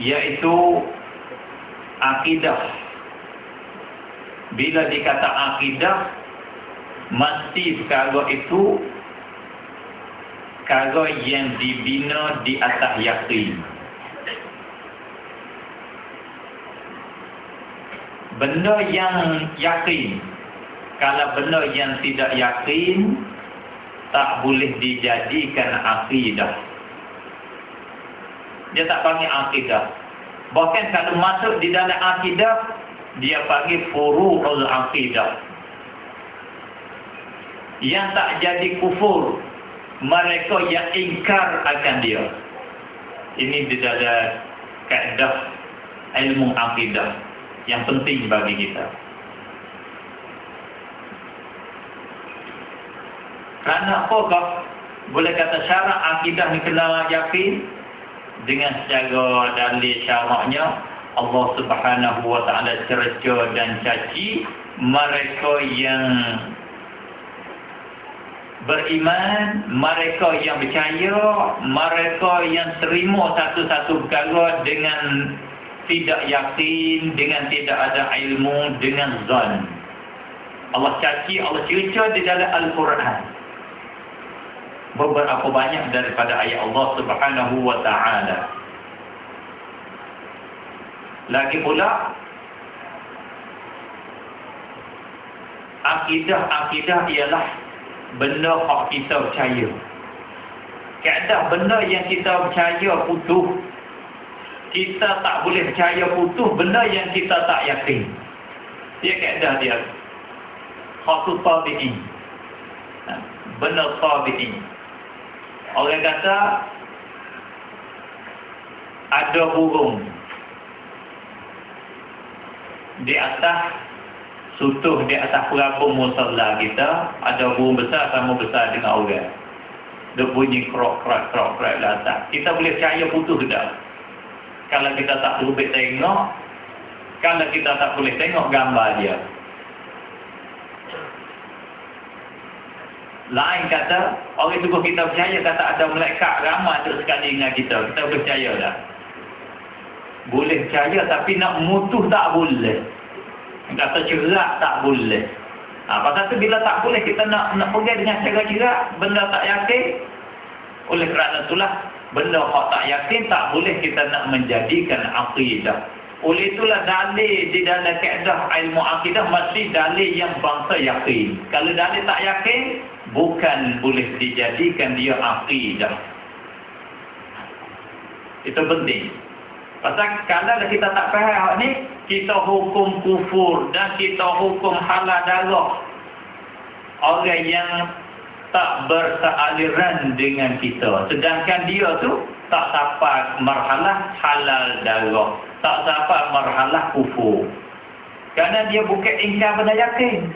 iaitu akidah. Bila dikata akidah, mesti perkara itu perkara yang dibina di atas yakin. Benda yang yakin. Kalau benda yang tidak yakin, tak boleh dijadikan akidah. Dia tak panggil akidah. Bahkan kalau masuk di dalam akidah, dia panggil furu'ul akidah. Yang tak jadi kufur, mereka yang ingkar akan dia. Ini di dalam kaedah ilmu akidah yang penting bagi kita. Kerana apakah boleh kata syarat akidah ni kena yakin? Dengan secara dalil syaraknya, Allah Subhanahu wa taala cerca dan caci mereka yang beriman, mereka yang percaya, mereka yang terima satu-satu perkara dengan tidak yakin, dengan tidak ada ilmu, dengan zan. Allah caci, Allah cerca di dalam Al-Quran. Beberapa banyak daripada ayat Allah Subhanahu wa taala. Lagi pula akidah ialah benda hak kita percaya. Kaedah benda yang kita percaya putus. Kita tak boleh percaya putus benda yang kita tak yakin. Dia kaedah dia. Hak tabi'in. Benda tabi'in. Orang kata ada burung di atas sutuh, di atas pelapung musalla kita, ada burung besar sama besar dengan orang. Dia bunyi krok-krok di atas. Kita boleh percaya putus tak? Kalau kita tak boleh tengok, kalau kita tak boleh tengok gambar dia. Lain kata, orang tubuh kita percaya kata ada malaikat ramai tu sekali dengan kita. Kita boleh percaya tak? Boleh percaya tapi nak mutuh tak boleh. Kata cerak tak boleh. Pasal tu bila tak boleh kita nak pergi dengan cara cerak, benda tak yakin. Oleh kerana itulah benda hak tak yakin tak boleh kita nak menjadikan akidah. Oleh itulah dalil di dalam kaedah ilmu akidah mesti dalil yang bangsa yakin. Kalau dalil tak yakin, bukan boleh dijadikan dia akidah. Itu penting. Pasal kalau kita tak faham ni, kita hukum kufur dan kita hukum halal darah orang yang tak bersealiran dengan kita. Sedangkan dia tu tak sampai marhalah halal darah, tak sampai marhalah kufur. Kerana dia bukan ingkar benda yakin.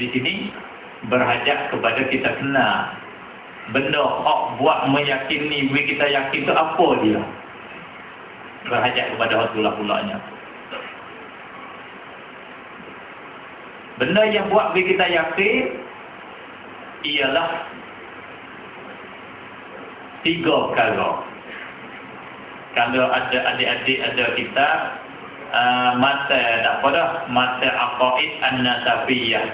Di sini berhajat kepada kita kenal benda hak buat meyakini kita yakin tu apa dia. Berhajat kepada Rasulullah pulanya. Benda yang buat kita yakin ialah 3 perkara. Kalau ada adik-adik ada kitab mata tak apa dah, mata aqaid an-nasafiyah.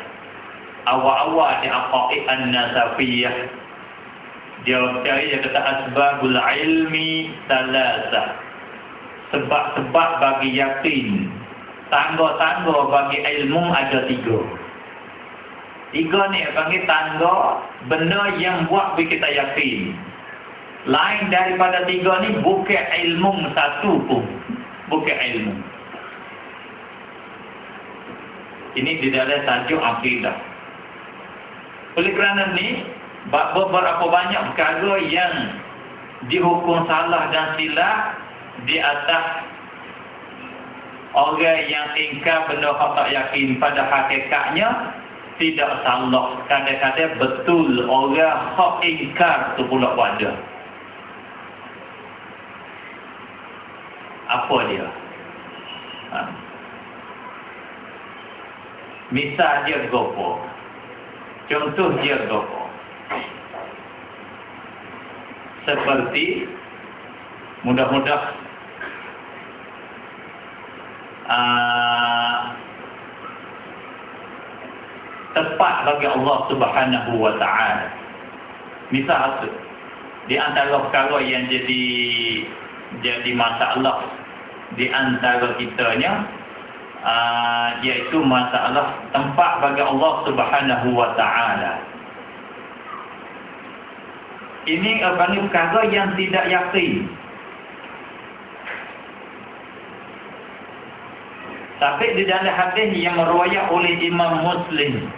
Awal-awal di aqaid an-nasafiyah dia cari, dia kata asbabul ilmi salasah. Sebab-sebab bagi yakin, tangga-tangga bagi ilmu ada 3. 3 ni panggil tangga benda yang buat kita yakin. Lain daripada 3 ni bukan ilmu satu pun. Bukan ilmu. Ini di dalam tajuk akidah. Oleh kerana ni, beberapa banyak perkara yang dihukum salah dan silap di atas orang yang ingkar benda hak tak yakin. Pada hakikatnya tidak salah. Kadang-kadang betul orang hak ingkar tu pula pada. Apa dia? Misal dia gopo. Contoh dia gopo. seperti mudah-mudah tepat bagi Allah Subhanahu wa ta'ala. Misal di antara perkara yang jadi masalah di antara kitanya, iaitu masalah tempat bagi Allah Subhanahu wa ta'ala. Ini perkara yang tidak yakin. Tapi di dalam hadis yang meriwayat oleh Imam Muslim,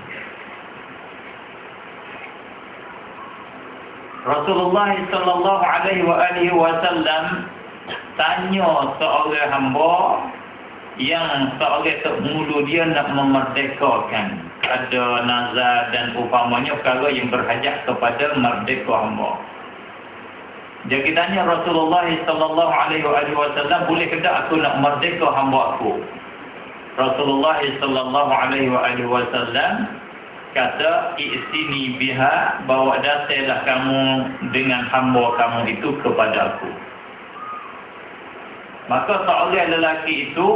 Rasulullah sallallahu alaihi wasallam tanya seorang hamba yang seorang termulu dia nak memerdekakan, ada nazar dan umpamanya perkara yang berhajat kepada merdeka hamba. Dia tanya Rasulullah sallallahu alaihi wasallam, boleh ke tak aku nak merdeka hamba aku? Rasulullah sallallahu alaihi wasallam kata, "I'tini biha", bawa datanglah kamu dengan hamba kamu itu kepada aku. Maka seorang lelaki itu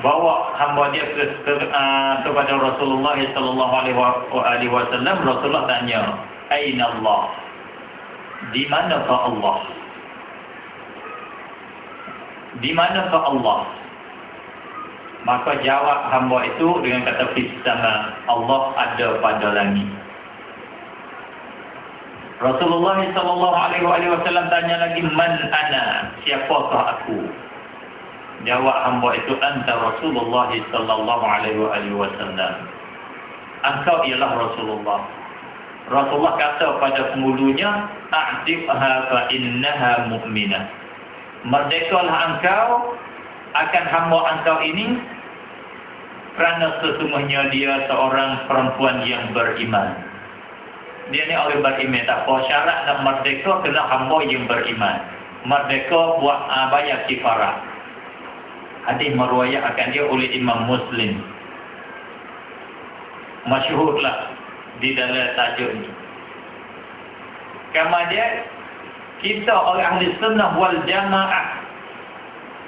bawa hamba dia kepada Rasulullah sallallahu alaihi wasallam. Rasulullah tanya, "Aina Allah?" Di manakah Allah? Di manakah Allah? Maka jawab hamba itu dengan kata fis sama, Allah ada pada langit. Rasulullah sallallahu alaihi wasallam tanya lagi, "Man ana?" Siapakah aku? Jawab hamba itu, "Anta Rasulullah sallallahu alaihi wasallam." Engkau ialah Rasulullah. Rasulullah kata pada penghulunya, "A'tiqha fa innaha mu'minah." Merdekalah engkau akan hamba engkau ini, kerana sesungguhnya dia seorang perempuan yang beriman. Dia ni orang beriman, tak apa syarat nak merdeka, kena hamba yang beriman. Merdeka buat bayar kifarah. Hadis meruayat akan dia oleh Imam Muslim. Masyhurlah di dalam tajuk ni. Kemudian kita orang ahli sunnah wal jamaah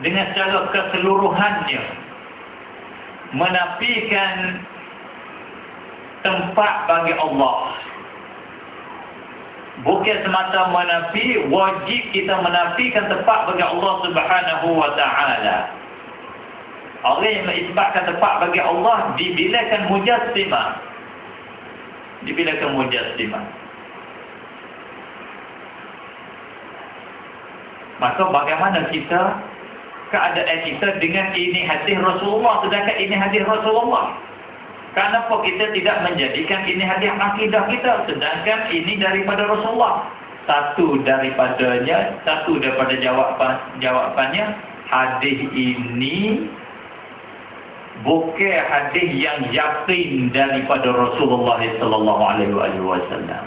dengan secara keseluruhannya menafikan tempat bagi Allah. Bukan semata menafi, wajib kita menafikan tempat bagi Allah Subhanahu wa ta'ala. Orang yang mengisbatkan tempat bagi Allah dibilangkan mujassimah. Dibilangkan mujassimah. Maka bagaimana keadaan kita dengan ini hadis Rasulullah, sedangkan ini hadis Rasulullah? Kenapa kita tidak menjadikan ini hadis akidah kita, sedangkan ini daripada Rasulullah? Satu daripada jawabannya, hadis ini bukan hadis yang yakin daripada Rasulullah sallallahu alaihi wasallam.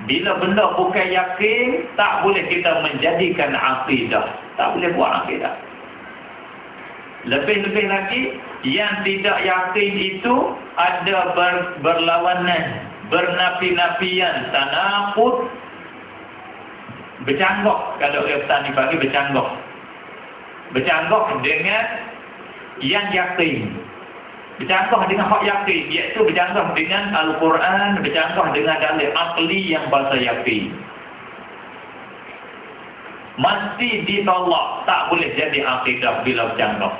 Bila benda bukan yakin, tak boleh kita menjadikan akidah. Tak boleh buat akidah. Lebih-lebih lagi, yang tidak yakin itu ada berlawanan, bernafi-nafian, tanaqud, bercanggah. Kalau orang petani bagi bercanggah. Bercanggah dengan yang yakin. Bercanggah dengan hak yakin, iaitu bercanggah dengan Al-Quran, bercanggah dengan dalil akli yang bahasa yakin. Mesti ditolak, tak boleh jadi akidah bila bercanggah.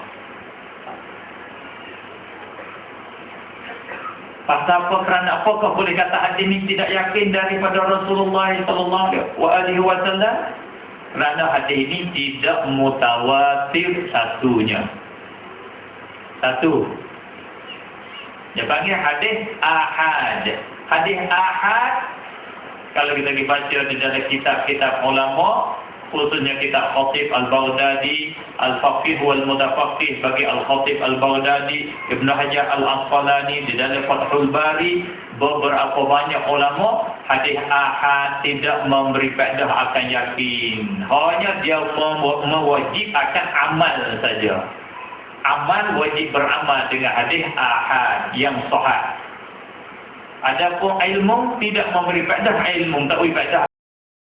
Pasal apa, kerana apakah boleh kata hadis ini tidak yakin daripada Rasulullah sallallahu alaihi wasallam? Kerana hadis ini tidak mutawatir satunya. Satu. Dia panggil hadis ahad. Hadis ahad, kalau kita dibaca di dalam kitab-kitab ulama, khususnya kitab Khatib Al-Baghdadi, Al-Faqih wal-Mutafaqih bagi Al-Khatib Al-Baghdadi, Ibn Hajar Al-Asqalani di dalam Fathul Bari, beberapa banyak ulama, hadis ahad tidak memberi faedah akan yakin. Hanya dia mewajib akan amal saja. Amal wajib beramal dengan hadis ahad yang sahih. Adapun ilmu tidak memberi faedah, ilmu tak beri faedah.